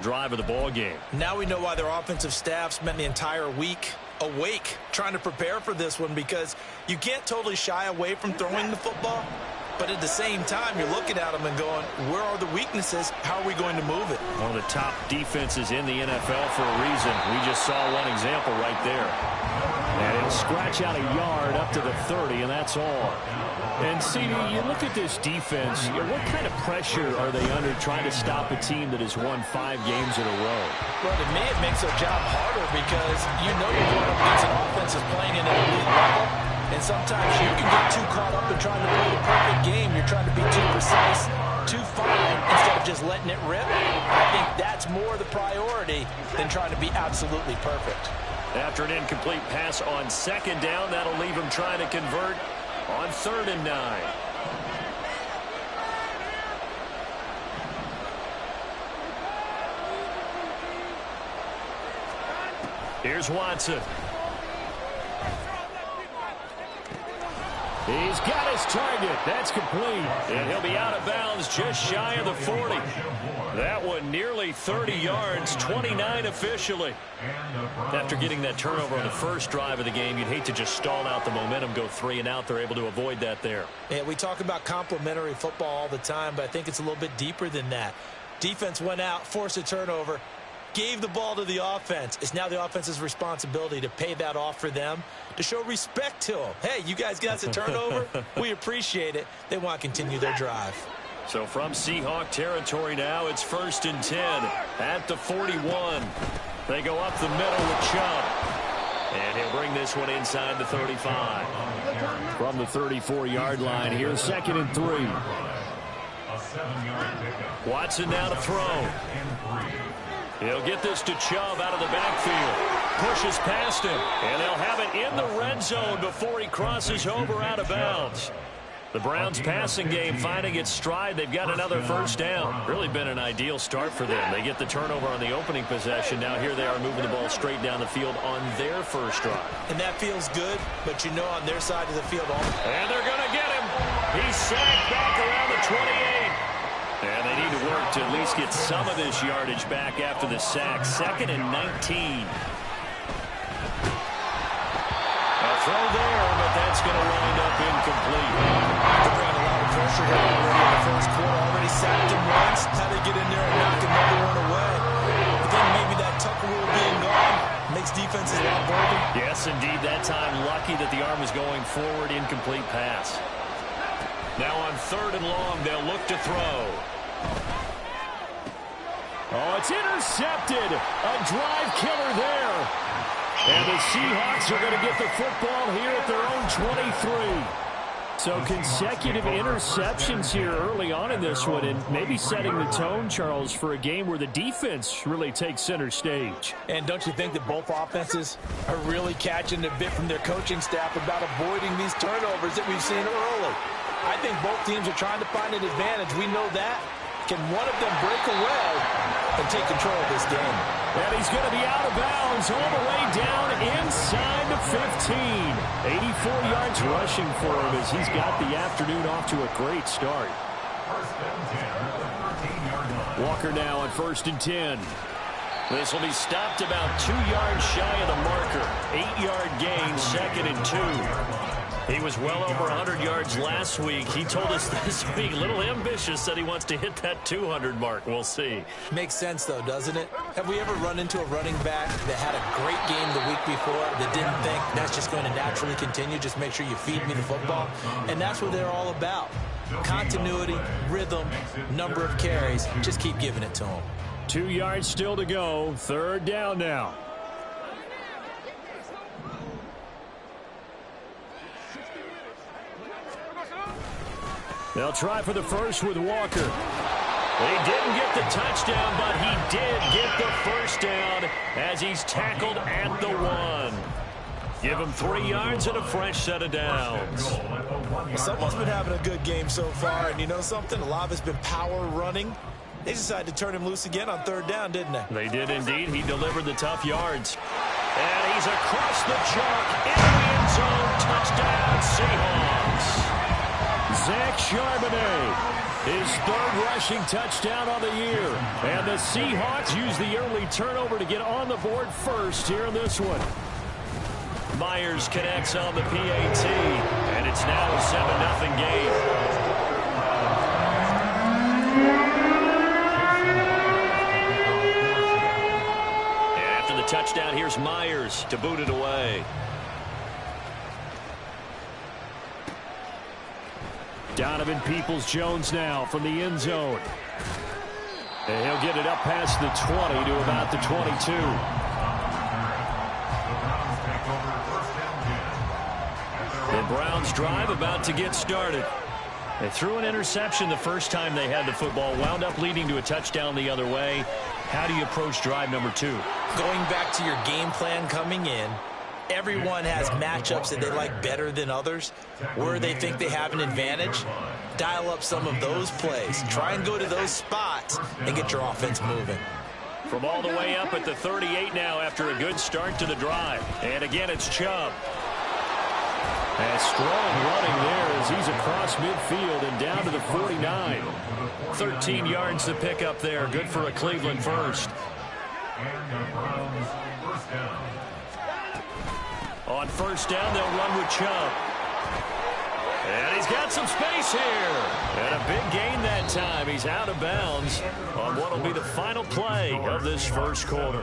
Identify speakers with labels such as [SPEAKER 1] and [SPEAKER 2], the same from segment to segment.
[SPEAKER 1] drive of the ball game.
[SPEAKER 2] Now we know why their offensive staff spent the entire week awake trying to prepare for this one, because you can't totally shy away from throwing the football, but at the same time you're looking at them and going, where are the weaknesses? How are we going to move it?
[SPEAKER 1] One of the top defenses in the NFL for a reason. We just saw one example right there. And it'll scratch out a yard up to the 30, and that's all. And see, you look at this defense, what kind of pressure are they under trying to stop a team that has won 5 games in a row?
[SPEAKER 2] Well, to me, it makes their job harder, because you know you're going up against an offense that's playing at an elite level, and sometimes you can get too caught up in trying to play the perfect game. You're trying to be too precise, too fine, instead of just letting it rip. I think that's more the priority than trying to be absolutely perfect.
[SPEAKER 1] After an incomplete pass on second down, that'll leave him trying to convert on 3rd and 9. Here's Watson. He's got his target. That's complete. And he'll be out of bounds just shy of the 40. That one nearly 30 yards, 29 officially. After getting that turnover on the first drive of the game, you'd hate to just stall out the momentum, go 3 and out. They're able to avoid that there.
[SPEAKER 2] Yeah, we talk about complementary football all the time, but I think it's a little bit deeper than that. Defense went out, forced a turnover, gave the ball to the offense. It's now the offense's responsibility to pay that off for them, to show respect to them. Hey, you guys got the turnover. We appreciate it. They want to continue their drive.
[SPEAKER 1] So from Seahawk territory now, it's 1st and 10 at the 41. They go up the middle with Chubb. And he'll bring this one inside the 35. From the 34-yard line, here's 2nd and 3. Watson now to throw. He'll get this to Chubb out of the backfield. Pushes past him, and they'll have it in the red zone before he crosses over out of bounds. The Browns passing game finding its stride. They've got another first down. Really been an ideal start for them. They get the turnover on the opening possession. Now here they are moving the ball straight down the field on their first drive.
[SPEAKER 2] And that feels good, but you know on their side of the field.
[SPEAKER 1] And they're going to get him. He's sacked back around the 28. And they need to work to at least get some of this yardage back after the sack. 2nd and 19. A throw there, but that's going to wind up incomplete.
[SPEAKER 2] They're bringing a lot of pressure here already in the first quarter. Already sacked him once. How they get in there and knock another one away. But then maybe that Tucker rule being gone makes defenses a lot bolder.
[SPEAKER 1] Yes, indeed. That time lucky that the arm was going forward. Incomplete pass. Now on 3rd and long, they'll look to throw. Oh, it's intercepted. A drive killer there. And the Seahawks are going to get the football here at their own 23. So consecutive interceptions here early on in this one, and maybe setting the tone, Charles, for a game where the defense really takes center stage.
[SPEAKER 2] And don't you think that both offenses are really catching a bit from their coaching staff about avoiding these turnovers that we've seen early? I think both teams are trying to find an advantage. We know that. Can one of them break away and take control of this game?
[SPEAKER 1] And he's going to be out of bounds all the way down inside the 15. 84 yards rushing for him as he's got the afternoon off to a great start. Walker now on 1st and 10. This will be stopped about 2 yards shy of the marker. 8-yard gain, 2nd and 2. He was well over 100 yards last week. He told us this week, a little ambitious, said he wants to hit that 200 mark. We'll see.
[SPEAKER 2] Makes sense, though, doesn't it? Have we ever run into a running back that had a great game the week before that didn't think that's just going to naturally continue? Just make sure you feed me the football. And that's what they're all about. Continuity, rhythm, number of carries. Just keep giving it to them.
[SPEAKER 1] 2 yards still to go. 3rd down now. They'll try for the first with Walker. He didn't get the touchdown, but he did get the first down as he's tackled at the 1. Give him 3 yards and a fresh set of downs.
[SPEAKER 2] Someone's been having a good game so far, and you know something? A lot of it's been power running. They decided to turn him loose again on 3rd down, didn't they?
[SPEAKER 1] They did indeed. He delivered the tough yards. And he's across the chalk into the end zone. Touchdown, Seahawks. Zach Charbonnet His third rushing touchdown on the year. And the Seahawks use the early turnover to get on the board first here in this one. Myers connects on the PAT, and it's now a 7-0 game. And after the touchdown, here's Myers to boot it away. Donovan Peoples-Jones now from the end zone. And he'll get it up past the 20 to about the 22. The Browns drive about to get started. They threw an interception the first time they had the football, wound up leading to a touchdown the other way. How do you approach drive number 2?
[SPEAKER 2] Going back to your game plan coming in, everyone has matchups that they like better than others. Where they think they have an advantage, dial up some of those plays. Try and go to those spots and get your offense moving.
[SPEAKER 1] From all the way up at the 38 now after a good start to the drive. And again, it's Chubb. And strong running there as he's across midfield and down to the 49. 13 yards to pick up there. Good for a Cleveland first. On first down, they'll run with Chubb. And he's got some space here. And a big gain that time. He's out of bounds on what will be the final play of this first quarter.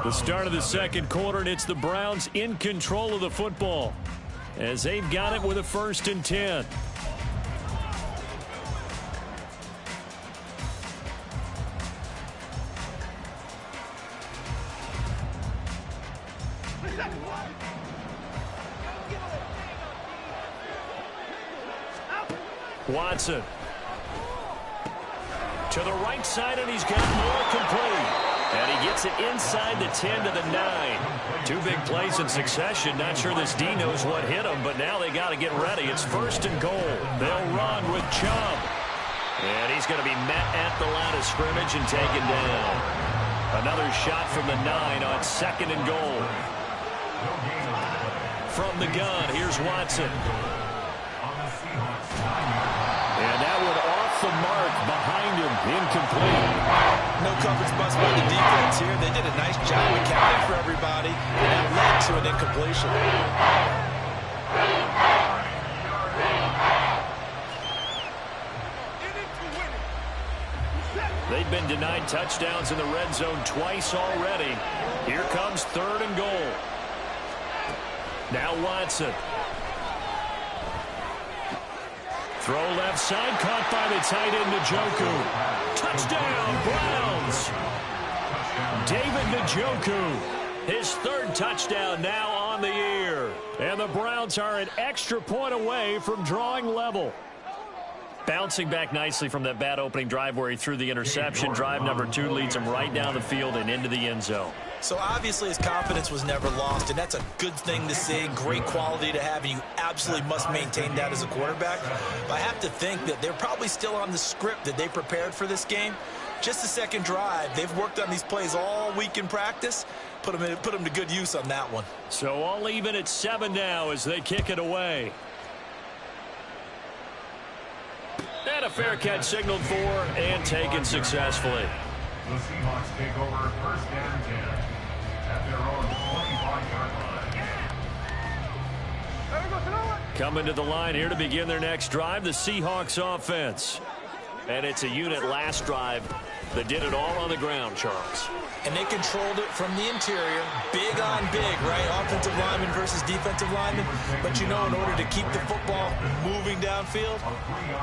[SPEAKER 1] The start of the second quarter, and it's the Browns in control of the football as they've got it with a 1st and 10. Watson to the right side, and he's got more complete. And he gets it inside the 10 to the 9. 2 big plays in succession. Not sure this D knows what hit him, but now they got to get ready. It's 1st and goal. They'll run with Chubb. And he's going to be met at the line of scrimmage and taken down. Another shot from the 9 on 2nd and goal. From the gun, here's Watson. And that one off the mark behind him, incomplete.
[SPEAKER 2] No coverage bust by the defense here. They did a nice job accounting for everybody, and that led to an incompletion.
[SPEAKER 1] They've been denied touchdowns in the red zone twice already. Here comes 3rd and goal. Now Watson. Throw left side, caught by the tight end, Njoku. Touchdown, Browns. David Njoku, his 3rd touchdown now on the year. And the Browns are an extra point away from drawing level. Bouncing back nicely from that bad opening drive where he threw the interception. Drive number 2 leads him right down the field and into the end zone.
[SPEAKER 2] So obviously his confidence was never lost, and that's a good thing to see, great quality to have, and you absolutely must maintain that as a quarterback. But I have to think that they're probably still on the script that they prepared for this game. Just the second drive. They've worked on these plays all week in practice. Put them to good use on that one.
[SPEAKER 1] So all even at 7 now as they kick it away. And a fair catch signaled for and taken successfully.
[SPEAKER 3] The Seahawks take over 1st and 10 at their own 25-yard line.
[SPEAKER 1] Coming to the line here to begin their next drive, the Seahawks offense. And it's a unit last drive that did it all on the ground, Charles.
[SPEAKER 2] And they controlled it from the interior. Big on big, right? Offensive lineman versus defensive lineman. But you know, in order to keep the football moving downfield,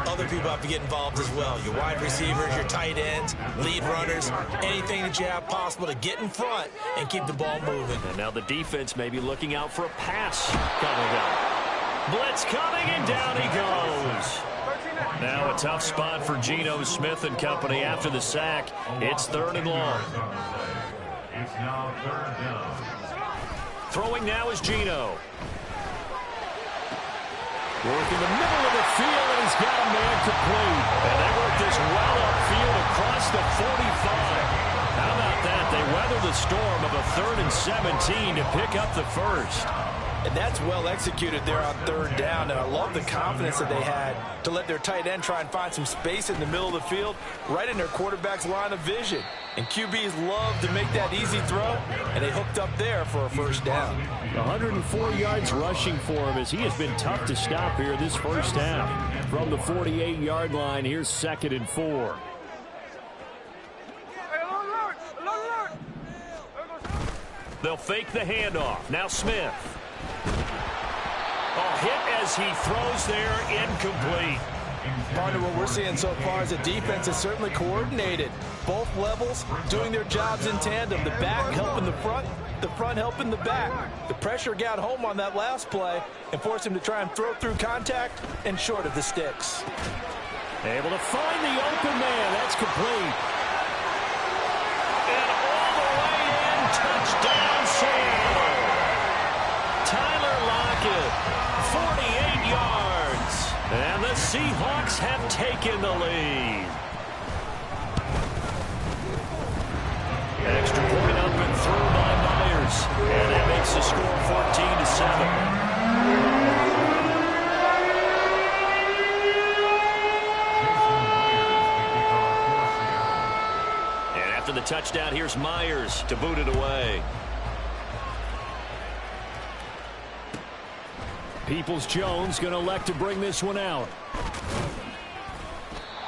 [SPEAKER 2] other people have to get involved as well. Your wide receivers, your tight ends, lead runners, anything that you have possible to get in front and keep the ball moving.
[SPEAKER 1] And now the defense may be looking out for a pass coming up. Blitz coming, and down he goes. Now a tough spot for Geno Smith and company after the sack. It's 3rd and long.
[SPEAKER 3] It's now 3rd down.
[SPEAKER 1] Throwing now is Geno. Working the middle of the field, and he's got a man complete. And they work this well upfield across the 45. How about that? They weather the storm of a 3rd and 17 to pick up the first.
[SPEAKER 2] And that's well executed there on third down. And I love the confidence that they had to let their tight end try and find some space in the middle of the field, right in their quarterback's line of vision. And QBs love to make that easy throw, and they hooked up there for a first down.
[SPEAKER 1] 104 yards rushing for him as he has been tough to stop here this first half. From the 48-yard line, here's 2nd and 4. They'll fake the handoff. Now Smith. Oh, hit as he throws there, incomplete.
[SPEAKER 2] Partner, what we're seeing so far is the defense is certainly coordinated. Both levels doing their jobs in tandem. The back helping the front helping the back. The pressure got home on that last play and forced him to try and throw through contact and short of the sticks.
[SPEAKER 1] Able to find the open man. That's complete. And all the way in, touchdown Seattle. Tyler Lockett, 48 yards. And the Seahawks have taken the lead. Extra point up and through by Myers. And that makes the score 14-7. And after the touchdown, here's Myers to boot it away. Peoples-Jones going to elect to bring this one out.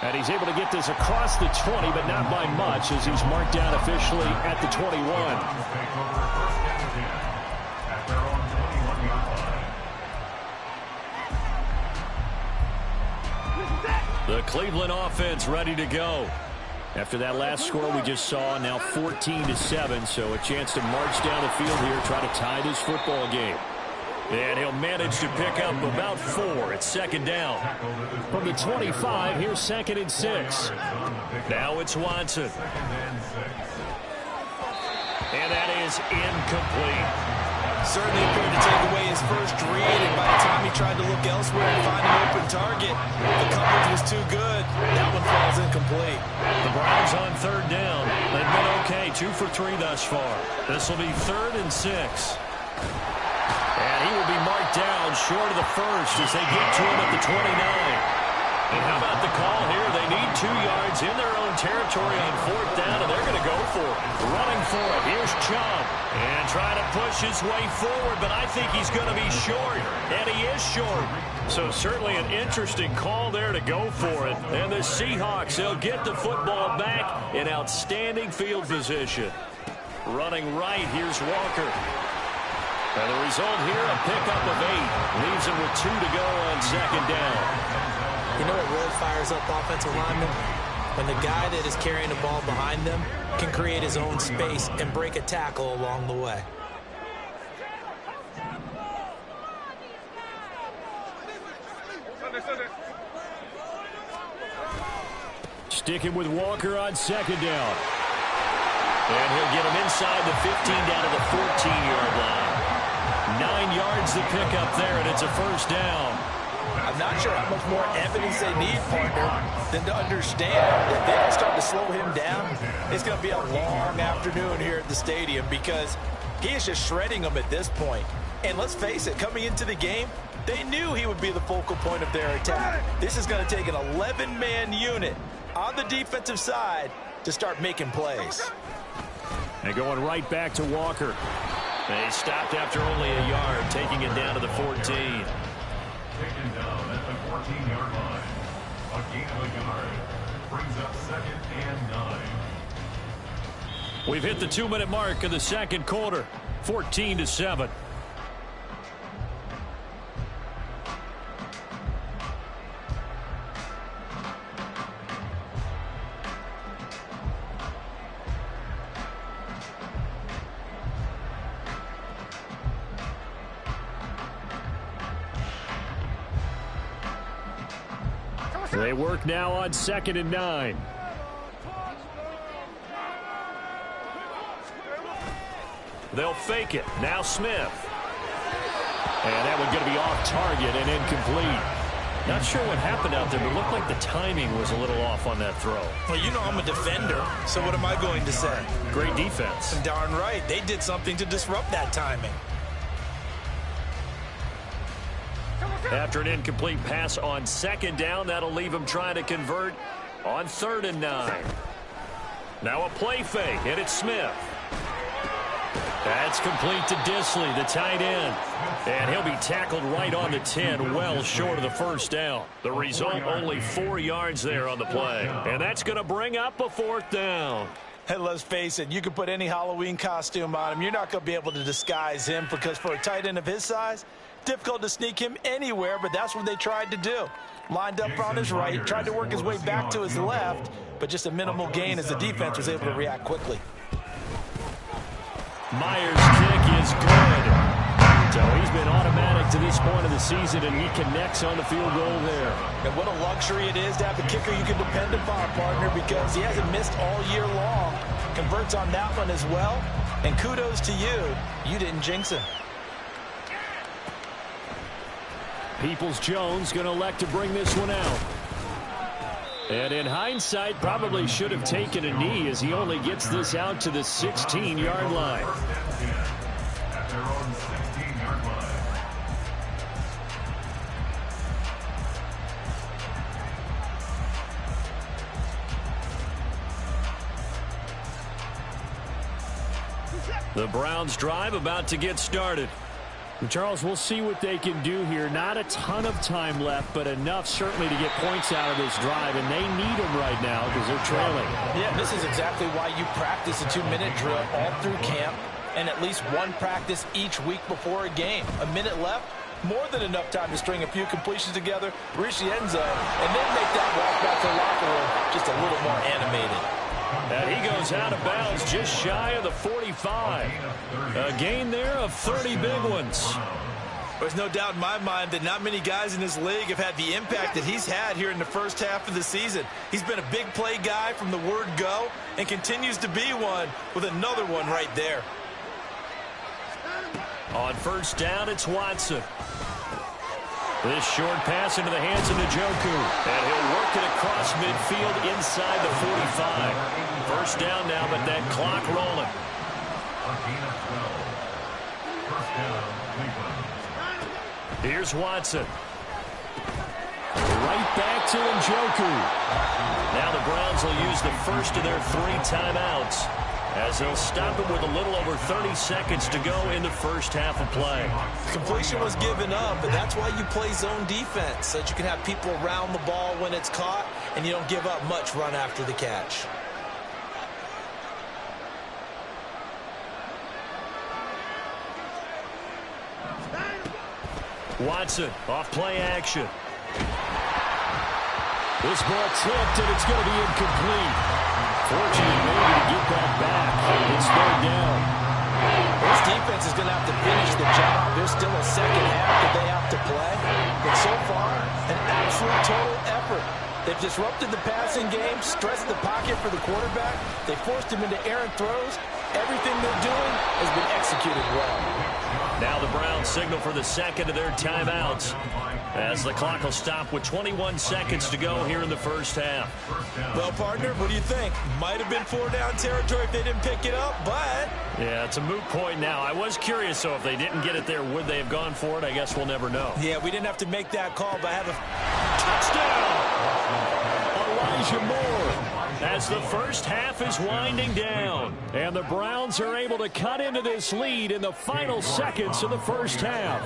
[SPEAKER 1] And he's able to get this across the 20, but not by much as he's marked down officially at the 21. The Cleveland offense ready to go. After that last score we just saw, now 14-7, so a chance to march down the field here, try to tie this football game. And he'll manage to pick up about 4. It's 2nd down. From the 25, here's 2nd and 6. Now it's Watson. And that is incomplete.
[SPEAKER 2] Certainly appeared to take away his first read, and by the time he tried to look elsewhere and find an open target, the coverage was too good. That one falls incomplete.
[SPEAKER 1] The Browns on 3rd down. They've been okay, 2 for 3 thus far. This will be 3rd and 6. And he will be marked down short of the first as they get to him at the 29. And how about the call here? They need 2 yards in their own territory on 4th down, and they're going to go for it. Running for it. Here's Chubb. And trying to push his way forward, but I think he's going to be short. And he is short. So certainly an interesting call there to go for it. And the Seahawks, they'll get the football back in outstanding field position. Running right, here's Walker. And the result here, a pickup of 8. Leaves him with 2 to go on 2nd down.
[SPEAKER 4] You know what really fires up offensive linemen? When the guy that is carrying the ball behind them can create his own space and break a tackle along the way.
[SPEAKER 1] Sticking with Walker on 2nd down. And he'll get him inside the 15 down to the 14-yard line. 9 yards to pick up there, and it's a first down.
[SPEAKER 2] I'm not sure how much more evidence they need, partner, than to understand that they don't start to slow him down. It's going to be a long afternoon here at the stadium because he is just shredding them at this point. And let's face it, coming into the game, they knew he would be the focal point of their attack. This is going to take an 11-man unit on the defensive side to start making plays.
[SPEAKER 1] And going right back to Walker. They stopped after only a yard, taking it down to the 14.
[SPEAKER 3] Taken down at the 14-yard line. A gain of a yard. Brings up 2nd and 9.
[SPEAKER 1] We've hit the 2-minute mark of the 2nd quarter. 14-7. They work now on 2nd and 9. They'll fake it. Now Smith. And that one's going to be off target and incomplete. Not sure what happened out there, but it looked like the timing was a little off on that throw.
[SPEAKER 2] Well, you know I'm a defender, so what am I going to say?
[SPEAKER 1] Great defense.
[SPEAKER 2] Darn right. They did something to disrupt that timing.
[SPEAKER 1] After an incomplete pass on 2nd down, that'll leave him trying to convert on 3rd and 9. Now a play fake, and it's Smith. That's complete to Disley, the tight end. And he'll be tackled right on the 10, well short of the 1st down. The result, only 4 yards there on the play. And that's going to bring up a 4th down.
[SPEAKER 2] And let's face it, you can put any Halloween costume on him. You're not going to be able to disguise him because for a tight end of his size, difficult to sneak him anywhere, but that's what they tried to do. Lined up on his right, tried to work his way back to his left, but just a minimal gain as the defense was able to react quickly.
[SPEAKER 1] Myers' kick is good. So he's been automatic to this point of the season, and he connects on the field goal there.
[SPEAKER 2] And what a luxury it is to have a kicker you can depend upon, partner, because he hasn't missed all year long. Converts on that one as well. And kudos to you. You didn't jinx him.
[SPEAKER 1] Peoples-Jones going to elect to bring this one out. And in hindsight, probably should have taken a knee as he only gets this out to the 16-yard line.
[SPEAKER 3] At their own 16-yard line.
[SPEAKER 1] The Browns drive about to get started. And Charles, we'll see what they can do here. Not a ton of time left, but enough certainly to get points out of this drive, and they need them right now because they're trailing.
[SPEAKER 2] Yeah, this is exactly why you practice a 2-minute drill all through camp and at least one practice each week before a game. A minute left, more than enough time to string a few completions together, reach the end zone, and then make that walk back to the locker room just a little more animated.
[SPEAKER 1] And he goes out of bounds just shy of the 45. A gain there of 30 big ones.
[SPEAKER 2] There's no doubt in my mind that not many guys in this league have had the impact that he's had here in the first half of the season. He's been a big play guy from the word go and continues to be one with another one right there.
[SPEAKER 1] On 1st down, it's Watson. This short pass into the hands of Njoku. And he'll work it across midfield inside the 45. 1st down now, but that clock rolling.
[SPEAKER 3] A gain of 12. 1st down, Cleveland.
[SPEAKER 1] Here's Watson. Right back to Njoku. Now the Browns will use the first of their 3 timeouts as they'll stop it with a little over 30 seconds to go in the first half of play.
[SPEAKER 2] Completion was given up, but that's why you play zone defense, so that you can have people around the ball when it's caught, and you don't give up much run after the catch.
[SPEAKER 1] Watson off play action. This ball tipped, and it's going to be incomplete. Fortunate maybe to get that back. It's 3rd down.
[SPEAKER 2] This defense is going to have to finish the job. There's still a second half that they have to play. But so far, an absolute total effort. They've disrupted the passing game, stressed the pocket for the quarterback. They forced him into errant throws. Everything they're doing has been executed well.
[SPEAKER 1] Now the Browns signal for the second of their timeouts as the clock will stop with 21 seconds to go here in the first half.
[SPEAKER 2] Well, partner, what do you think? Might have been 4-down territory if they didn't pick it up, but...
[SPEAKER 1] Yeah, it's a moot point now. I was curious, so if they didn't get it there, would they have gone for it? I guess we'll never know.
[SPEAKER 2] Yeah, we didn't have to make that call, but I have a...
[SPEAKER 1] Touchdown! Elijah Moore. As the first half is winding down. And the Browns are able to cut into this lead in the final seconds of the first half.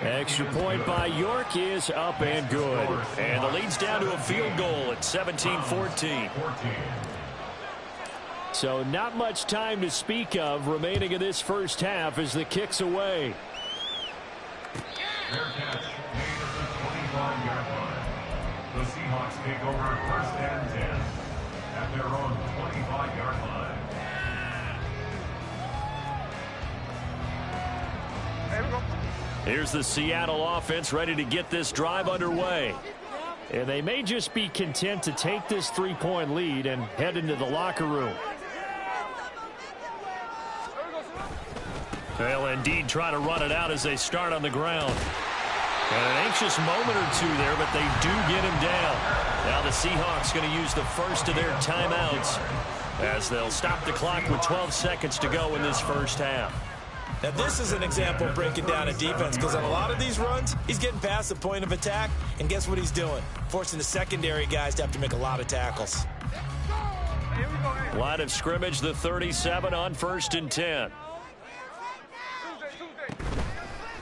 [SPEAKER 1] Extra point by York is up and good. And the lead's down to a field goal at 17-14. So not much time to speak of remaining in this first half as the kick's away.
[SPEAKER 3] Fair catch made at the 25-yard line. The Seahawks take over 1st and 10 at their own 25-yard line.
[SPEAKER 1] Here's the Seattle offense ready to get this drive underway. And they may just be content to take this 3-point lead and head into the locker room. They'll indeed try to run it out as they start on the ground. And an anxious moment or two there, but they do get him down. Now the Seahawks going to use the first of their timeouts as they'll stop the clock with 12 seconds to go in this first half.
[SPEAKER 4] Now, this is an example of breaking down a defense, because on a lot of these runs, he's getting past the point of attack, and guess what he's doing? Forcing the secondary guys to have to make a lot of tackles.
[SPEAKER 1] Line of scrimmage, the 37 on 1st and 10.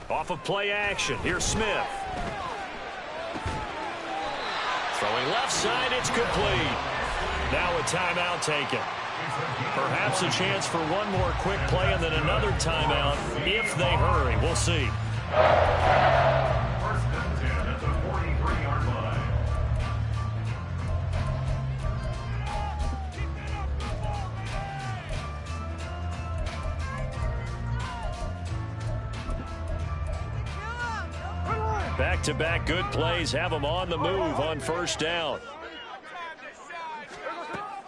[SPEAKER 1] Off of play action, here's Smith. Throwing left side, it's complete. Now a timeout taken. Perhaps a chance for one more quick play and then another timeout if they hurry. We'll see.
[SPEAKER 3] 1st and 10 at the 43-yard line.
[SPEAKER 1] Back-to-back good plays have them on the move on 1st down.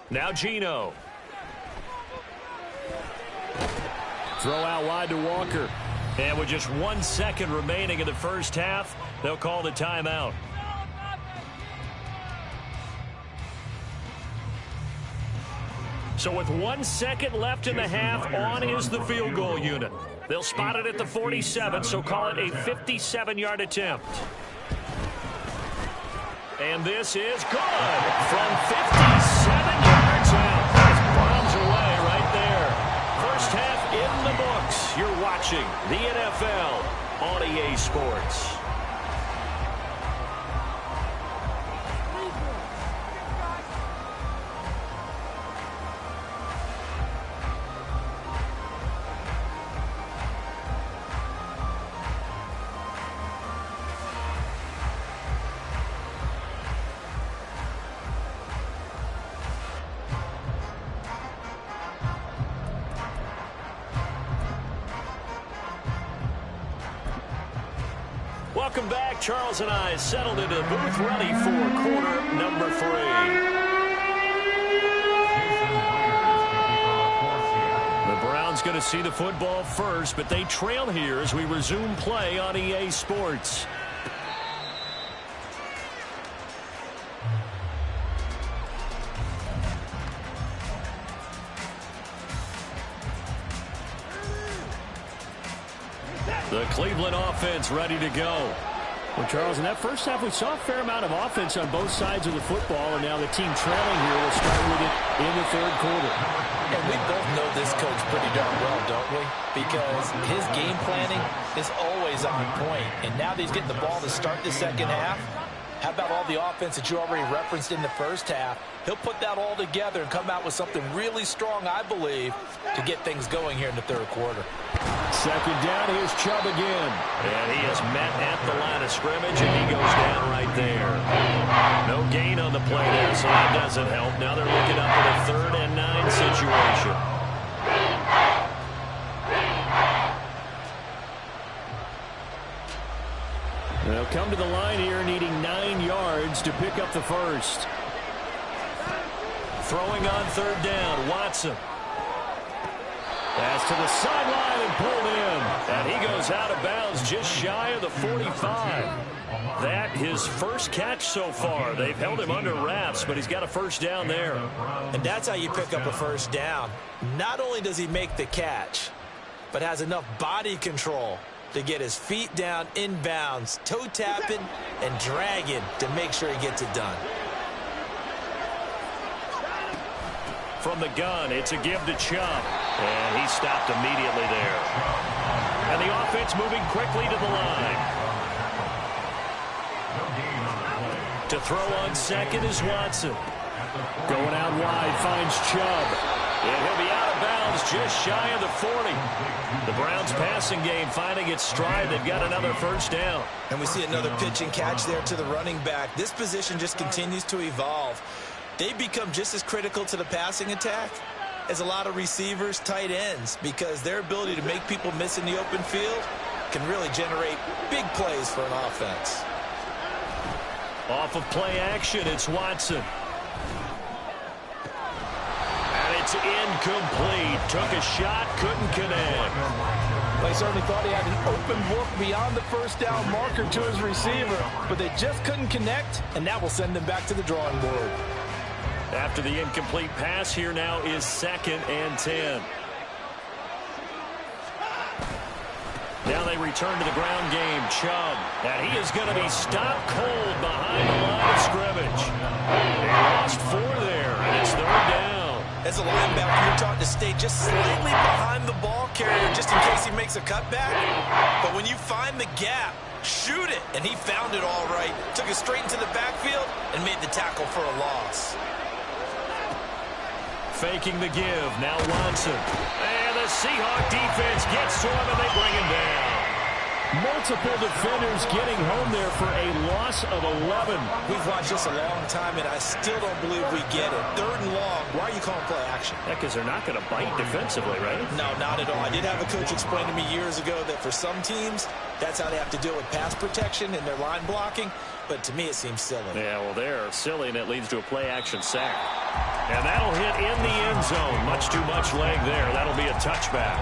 [SPEAKER 1] Now Geno. Throw out wide to Walker. And with just 1 second remaining in the first half, they'll call the timeout. So with 1 second left in the half, on is the field goal unit. They'll spot it at the 47, so call it a 57-yard attempt. And this is good from 57 yards out. That's bombs away right there. First half in the books. You're watching the NFL on EA Sports. Welcome back. Charles and I settled into the booth ready for quarter number 3. The Browns going to see the football first, but they trail here as we resume play on EA Sports. The Cleveland offense ready to go.
[SPEAKER 5] Well, Charles, in that first half, we saw a fair amount of offense on both sides of the football, and now the team trailing here will start with it in the 3rd quarter.
[SPEAKER 2] And we both know this coach pretty darn well, don't we? Because his game planning is always on point. And now that he's getting the ball to start the second half, how about all the offense that you already referenced in the first half? He'll put that all together and come out with something really strong, I believe, to get things going here in the 3rd quarter.
[SPEAKER 1] 2nd down, here's Chubb again. And he is met at the line of scrimmage, and he goes down right there. No gain on the play there, so that doesn't help. Now they're looking up at a 3rd and 9 situation. They'll come to the line here needing 9 yards to pick up the first. Throwing on 3rd down, Watson. Pass to the sideline and pulled in. And he goes out of bounds just shy of the 45. That his first catch so far. They've held him under wraps, but he's got a first down there.
[SPEAKER 4] And that's how you pick up a first down. Not only does he make the catch, but has enough body control to get his feet down inbounds, toe tapping and dragging to make sure he gets it done.
[SPEAKER 1] From the gun, it's a give to Chubb. And he stopped immediately there. And the offense moving quickly to the line. To throw on 2nd is Watson. Going out wide, finds Chubb. And he'll be out of bounds just shy of the 40. The Browns passing game finding its stride. They've got another first down.
[SPEAKER 4] And we see another pitch and catch there to the running back. This position just continues to evolve. They become just as critical to the passing attack as a lot of receivers, tight ends, because their ability to make people miss in the open field can really generate big plays for an offense.
[SPEAKER 1] Off of play action, it's Watson. And it's incomplete. Took a shot, couldn't connect.
[SPEAKER 2] They certainly thought he had an open look beyond the first down marker to his receiver, but they just couldn't connect, and that will send them back to the drawing board.
[SPEAKER 1] After the incomplete pass, here now is 2nd and 10. Now they return to the ground game. Chubb. And he is going to be stopped cold behind the line of scrimmage. They lost 4 there, and it's 3rd down.
[SPEAKER 4] As a linebacker, you're taught to stay just slightly behind the ball carrier just in case he makes a cutback. But when you find the gap, shoot it. And he found it all right. Took it straight into the backfield and made the tackle for a loss.
[SPEAKER 1] Faking the give. Now Watson. And the Seahawk defense gets to him, and they bring him down.
[SPEAKER 5] Multiple defenders getting home there for a loss of 11.
[SPEAKER 4] We've watched this a long time, and I still don't believe we get it. 3rd and long. Why are you calling play action?
[SPEAKER 1] Yeah, because they're not going to bite defensively, right?
[SPEAKER 4] No, not at all. I did have a coach explain to me years ago that for some teams, that's how they have to deal with pass protection and their line blocking. But to me, it seems silly.
[SPEAKER 1] Yeah, well, they're silly, and it leads to a play-action sack. And that'll hit in the end zone. Much too much leg there. That'll be a touchback.